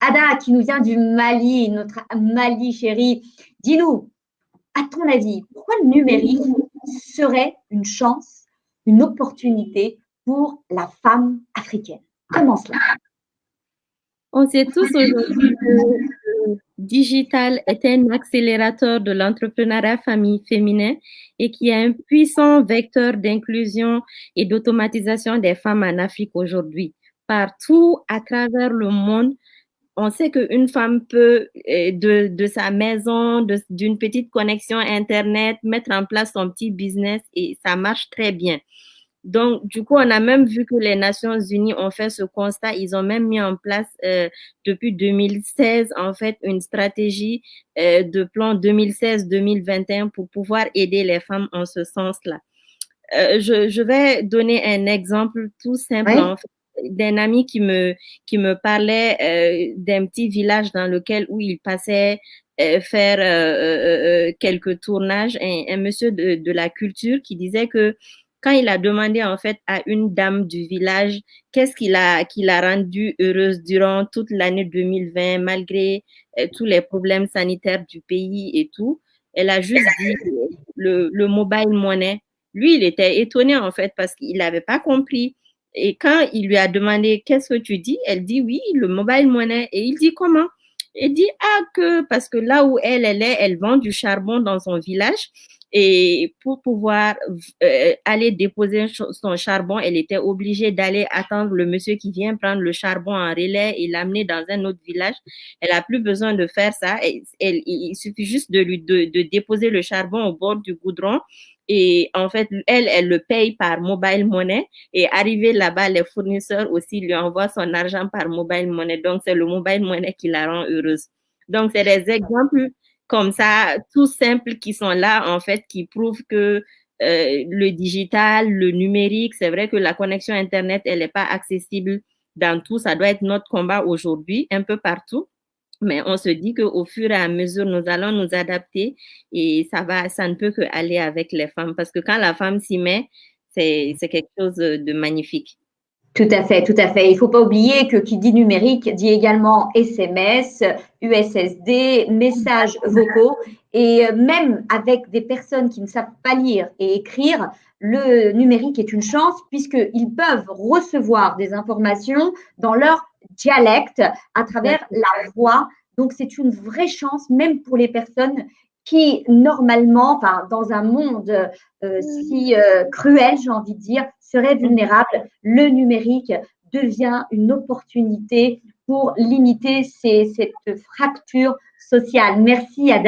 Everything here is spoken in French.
Ada, qui nous vient du Mali, notre Mali chéri, dis-nous, à ton avis, pourquoi le numérique serait une chance, une opportunité pour la femme africaine? Comment cela? On sait tous aujourd'hui que le digital est un accélérateur de l'entrepreneuriat féminin et qui est un puissant vecteur d'inclusion et d'automatisation des femmes en Afrique aujourd'hui. Partout à travers le monde, on sait qu'une femme peut, de sa maison, d'une petite connexion Internet, mettre en place son petit business et ça marche très bien. Donc, du coup, on a même vu que les Nations Unies ont fait ce constat. Ils ont même mis en place, depuis 2016, en fait, une stratégie de plan 2016-2021 pour pouvoir aider les femmes en ce sens-là. Je vais donner un exemple tout simple, Oui, en fait, d'un ami qui me parlait d'un petit village dans lequel où il passait faire quelques tournages. Un monsieur de la culture qui disait que quand il a demandé en fait à une dame du village qu'est-ce qui l'a rendu heureuse durant toute l'année 2020 malgré tous les problèmes sanitaires du pays et tout, elle a juste dit le mobile money. Lui, il était étonné en fait parce qu'il n'avait pas compris. Et quand il lui a demandé qu'est-ce que tu dis, elle dit oui, le mobile money. Et il dit comment? Il dit ah que parce que là où elle est, elle vend du charbon dans son village. Et pour pouvoir aller déposer son charbon, elle était obligée d'aller attendre le monsieur qui vient prendre le charbon en relais et l'amener dans un autre village. Elle a plus besoin de faire ça. Il suffit juste de déposer le charbon au bord du goudron. Et en fait, elle le paye par mobile money. Et arrivé là-bas, les fournisseurs aussi lui envoient son argent par mobile money. Donc, c'est le mobile money qui la rend heureuse. Donc, c'est des exemples comme ça, tout simples, qui sont là, en fait, qui prouvent que le digital, le numérique, c'est vrai que la connexion Internet, elle n'est pas accessible dans tout. Ça doit être notre combat aujourd'hui, un peu partout. Mais on se dit qu'au fur et à mesure, nous allons nous adapter et ça ne peut que aller avec les femmes. Parce que quand la femme s'y met, c'est quelque chose de magnifique. tout à fait, tout à fait. Il ne faut pas oublier que qui dit numérique dit également SMS, USSD, messages vocaux. Et même avec des personnes qui ne savent pas lire et écrire, le numérique est une chance puisqu'ils peuvent recevoir des informations dans leur dialecte à travers la voix. Donc, c'est une vraie chance, même pour les personnes qui, normalement, enfin, dans un monde si cruel, j'ai envie de dire, seraient vulnérables. Le numérique devient une opportunité pour limiter cette fracture sociale. Merci, Ada.